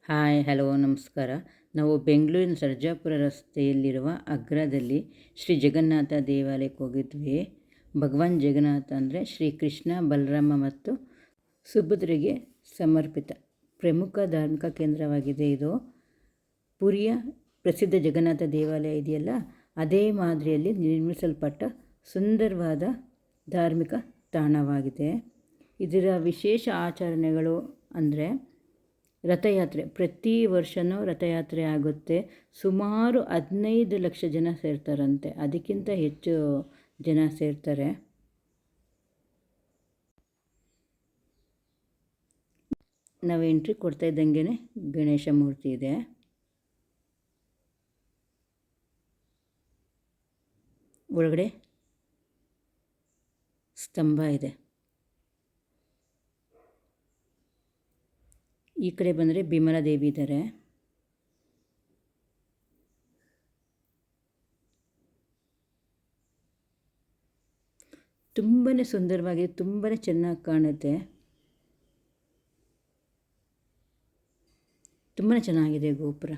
Hi hello ನಮಸ್ಕಾರ. ನಾವು ಬೆಂಗಳೂರಿನ ಸರ್ಜಾಪುರ ರಸ್ತೆಯಲ್ಲಿರುವ ಅಗ್ರದಲ್ಲಿ ಶ್ರೀ ಜಗನ್ನಾಥ ದೇವಾಲಯಕ್ಕೆ ಹೋಗಿದ್ವಿ. ಭಗವಾನ್ ಜಗನ್ನಾಥ ಅಂದರೆ ಶ್ರೀ ಕೃಷ್ಣ ಬಲರಾಮ ಮತ್ತು ಸುಭದ್ರೆಗೆ ಸಮರ್ಪಿತ ಪ್ರಮುಖ ಧಾರ್ಮಿಕ ಕೇಂದ್ರವಾಗಿದೆ. ಇದು ಪುರಿಯ ಪ್ರಸಿದ್ಧ ಜಗನ್ನಾಥ ದೇವಾಲಯ ಇದೆಯಲ್ಲ, ಅದೇ ಮಾದರಿಯಲ್ಲಿ ನಿರ್ಮಿಸಲ್ಪಟ್ಟ ಸುಂದರವಾದ ಧಾರ್ಮಿಕ ತಾಣವಾಗಿದೆ. ಇದರ ವಿಶೇಷ ಆಚರಣೆಗಳು ಅಂದರೆ ರಥಯಾತ್ರೆ. ಪ್ರತಿ ವರ್ಷವೂ ರಥಯಾತ್ರೆ ಆಗುತ್ತೆ. ಸುಮಾರು 15 ಲಕ್ಷ ಜನ ಸೇರ್ತಾರಂತೆ, ಅದಕ್ಕಿಂತ ಹೆಚ್ಚು ಜನ ಸೇರ್ತಾರೆ. ನಾವು ಎಂಟ್ರಿ ಕೊಡ್ತಾ ಇದ್ದಂಗೆ ಗಣೇಶ ಮೂರ್ತಿ ಇದೆ. ಒಳಗಡೆ ಸ್ತಂಭ ಇದೆ. ಈ ಕಡೆ ಬಂದರೆ ಬಿಮಲಾ ದೇವಿ ಇದ್ದಾರೆ. ತುಂಬಾ ಸುಂದರವಾಗಿದೆ, ತುಂಬಾ ಚೆನ್ನಾಗಿ ಕಾಣುತ್ತೆ, ತುಂಬಾ ಚೆನ್ನಾಗಿದೆ ಗೋಪುರ.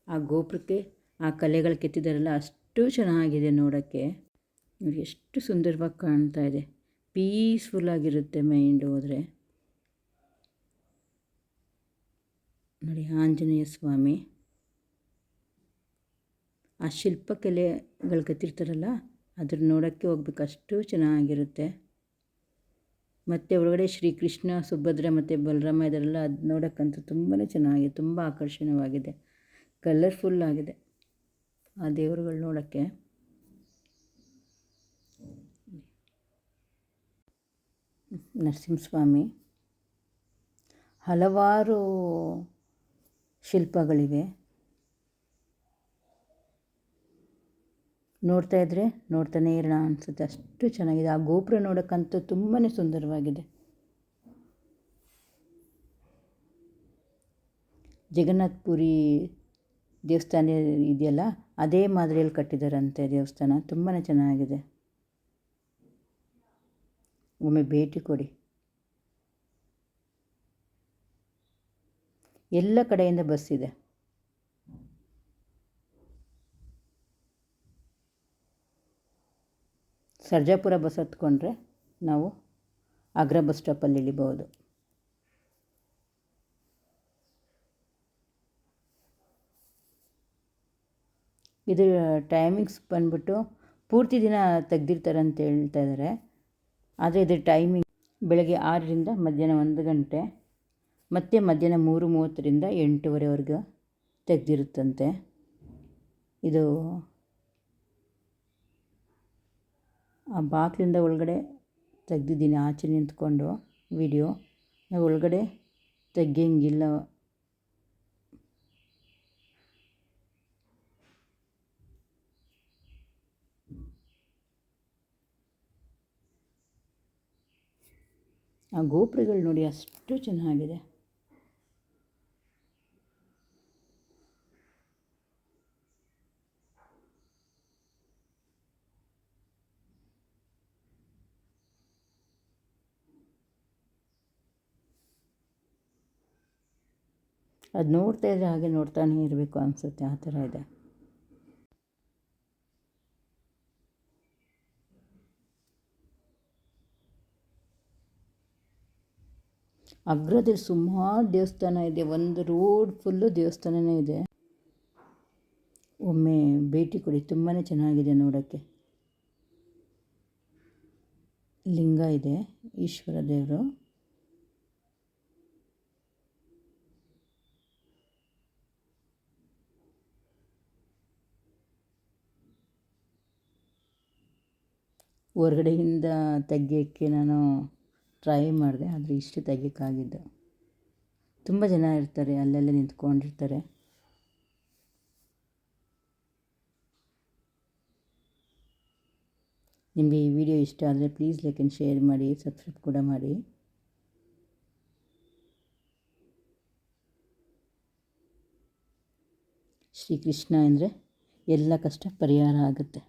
ಆ ಗೋಪುರಕ್ಕೆ ಆ ಕಲೆಗಳು ಕೆತ್ತಿದಾರಲ್ಲ, ಅಷ್ಟು ಚೆನ್ನಾಗಿದೆ ನೋಡೋಕ್ಕೆ. ನೋಡಿ ಎಷ್ಟು ಸುಂದರವಾಗಿ ಕಾಣ್ತಾ ಇದೆ. ಪೀಸ್ಫುಲ್ಲಾಗಿರುತ್ತೆ ಮೈಂಡ್ ಹೋದರೆ. ನೋಡಿ ಆಂಜನೇಯ ಸ್ವಾಮಿ, ಆ ಶಿಲ್ಪಕಲೆಗಳು ಕೆತ್ತಿರ್ತಾರಲ್ಲ, ಅದ್ರ ನೋಡೋಕ್ಕೆ ಹೋಗ್ಬೇಕು, ಅಷ್ಟು ಚೆನ್ನಾಗಿರುತ್ತೆ. ಮತ್ತು ಒಳಗಡೆ ಶ್ರೀಕೃಷ್ಣ ಸುಭದ್ರ ಮತ್ತು ಬಲರಾಮ ಇದರೆಲ್ಲ, ಅದು ನೋಡೋಕ್ಕಂತೂ ತುಂಬಾ ಚೆನ್ನಾಗಿದೆ, ತುಂಬ ಆಕರ್ಷಣೀಯವಾಗಿದೆ, ಕಲರ್ಫುಲ್ ಆಗಿದೆ ಆ ದೇವರುಗಳು ನೋಡೋಕ್ಕೆ. ನರಸಿಂಹಸ್ವಾಮಿ, ಹಲವಾರು ಶಿಲ್ಪಗಳಿವೆ. ನೋಡ್ತಾ ಇದ್ದರೆ ನೋಡ್ತಾನೇ ಇರೋಣ ಅನಿಸುತ್ತೆ, ಅಷ್ಟು ಚೆನ್ನಾಗಿದೆ. ಆ ಗೋಪುರ ನೋಡೋಕ್ಕಂತೂ ತುಂಬಾ ಸುಂದರವಾಗಿದೆ. ಜಗನ್ನಾಥ ಪುರಿ ದೇವಸ್ಥಾನ ಇದೆಯಲ್ಲ, ಅದೇ ಮಾದರಿಯಲ್ಲಿ ಕಟ್ಟಿದ್ದಾರಂತೆ ದೇವಸ್ಥಾನ. ತುಂಬಾ ಚೆನ್ನಾಗಿದೆ, ಒಮ್ಮೆ ಭೇಟಿ ಕೊಡಿ. ಎಲ್ಲ ಕಡೆಯಿಂದ ಬಸ್ ಇದೆ. ಸರ್ಜಾಪುರ ಬಸ್ ಹತ್ಕೊಂಡ್ರೆ ನಾವು ಅಗ್ರ ಬಸ್ ಸ್ಟಾಪಲ್ಲಿ ಇಳಿಬೋದು. ಇದು ಟೈಮಿಂಗ್ಸ್ ಬಂದ್ಬಿಟ್ಟು ಪೂರ್ತಿ ದಿನ ತೆಗ್ದಿರ್ತಾರೆ ಅಂತ ಹೇಳ್ತಾ ಇದ್ದಾರೆ. ಆದರೆ ಇದ್ರ ಟೈಮಿಂಗ್ ಬೆಳಗ್ಗೆ 6ರಿಂದ ಮಧ್ಯಾಹ್ನ 1 ಗಂಟೆ, ಮತ್ತು ಮಧ್ಯಾಹ್ನ 3:30ರಿಂದ 8:30ವರೆಗೂ ತೆಗೆದಿರುತ್ತಂತೆ. ಇದು ಆ ಬಾಗಿಲಿಂದ ಒಳಗಡೆ ತೆಗ್ದಿದ್ದೀನಿ, ಆಚೆ ನಿಂತ್ಕೊಂಡು ವಿಡಿಯೋ. ನಾವು ಒಳಗಡೆ ತೆಗಿಯಂಗಿಲ್ಲ. ಆ ಗೋಪುರಗಳು ನೋಡಿ ಅಷ್ಟು ಚೆನ್ನಾಗಿದೆ. ಅದು ನೋಡ್ತಾ ಇದ್ದರೆ ಹಾಗೆ ನೋಡ್ತಾನೇ ಇರಬೇಕು ಅನಿಸುತ್ತೆ, ಆ ಥರ ಇದೆ. ಅಗ್ರದಲ್ಲಿ ಸುಮಾರು ದೇವಸ್ಥಾನ ಇದೆ, ಒಂದು ರೋಡ್ ಫುಲ್ಲು ದೇವಸ್ಥಾನವೇ ಇದೆ. ಒಮ್ಮೆ ಭೇಟಿ ಕೊಡಿ, ತುಂಬಾ ಚೆನ್ನಾಗಿದೆ ನೋಡೋಕ್ಕೆ. ಲಿಂಗ ಇದೆ, ಈಶ್ವರ ದೇವರು. ಹೊರಗಡೆಯಿಂದ ತೆಗಿಯೋಕ್ಕೆ ನಾನು ಟ್ರೈ ಮಾಡಿದೆ, ಆದರೆ ಇಷ್ಟು ತೆಗಿಯೋಕ್ಕಾಗಿದ್ದು. ತುಂಬ ಜನ ಇರ್ತಾರೆ, ಅಲ್ಲೆಲ್ಲ ನಿಂತ್ಕೊಂಡಿರ್ತಾರೆ. ನಿಮಗೆ ಈ ವಿಡಿಯೋ ಇಷ್ಟ ಆದರೆ ಪ್ಲೀಸ್ ಲೈಕ್ ಆ್ಯಂಡ್ ಶೇರ್ ಮಾಡಿ, ಸಬ್ಸ್ಕ್ರೈಬ್ ಕೂಡ ಮಾಡಿ. ಶ್ರೀಕೃಷ್ಣ ಅಂದರೆ ಎಲ್ಲ ಕಷ್ಟ ಪರಿಹಾರ ಆಗುತ್ತೆ.